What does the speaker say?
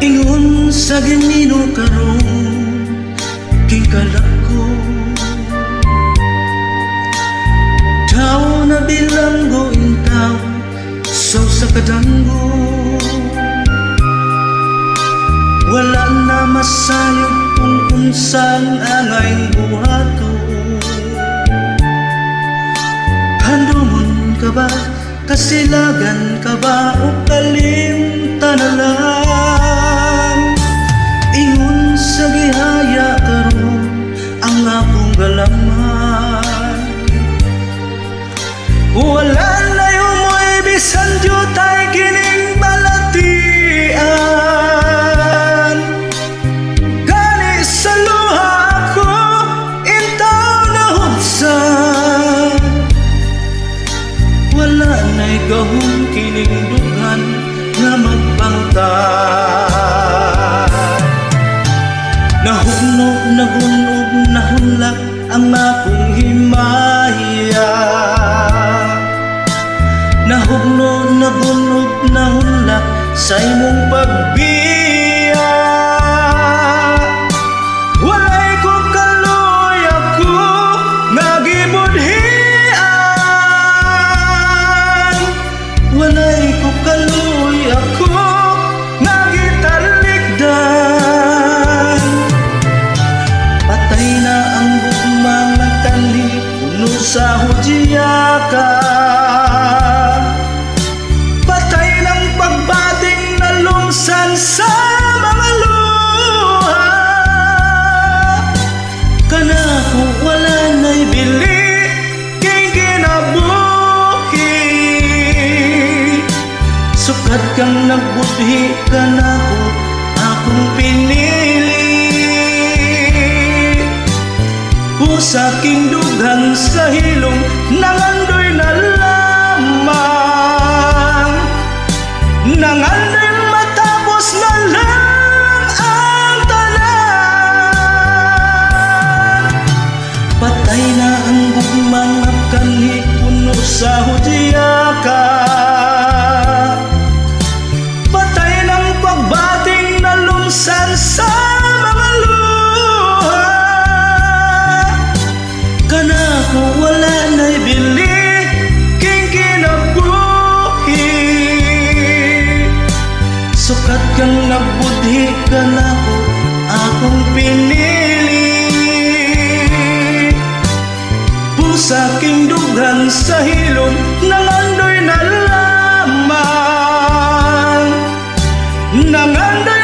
Ingon sa ginino karong kingkalak ko, tao na bilanggo intaw sa kadanggo. Wala na masayod kung unsang angay buhato. Handumon ka ba, kasilagan ka ba, o kalimta na lang? Ingon sa gihaya karon ang akong galaman. Wala na yung mo'y bisan jutay kining balatian. Gani sa luha ko intaw na hubsan. Wala na'y gahong kining dugan nga magbangtay. Nahugno, nagunog, nahunlak ang akong himaya. Nahugno, nagunog, nahunlak sa imong pagbiya. Walay ko kaluy ako nga gibudhian. Walay ko kaluy ako nga gitalikdan. Patay na ang gugmang nagtali, puno sa hudya ka. Patay ng pagbating na lumsan sa mga luha. Kanako wala na'y bili kay ginabuhi. Sukat kang nagbudhi, kanako akong pinili. Sa aking dugang sa hilong nangandoy na lamang. Nangandoy matapos na lang ang tanan. Patay na ang gugmang kanhi, puno sa hudya ka. Patay ng pagbating na lumsan sa mga luha. Kanako wala na'y bili king kinabuhi. Sukat kang nagbudhi, kanako akong pinili. Pusa king dugang sa hilong nangandoy na lamang. Nangandoy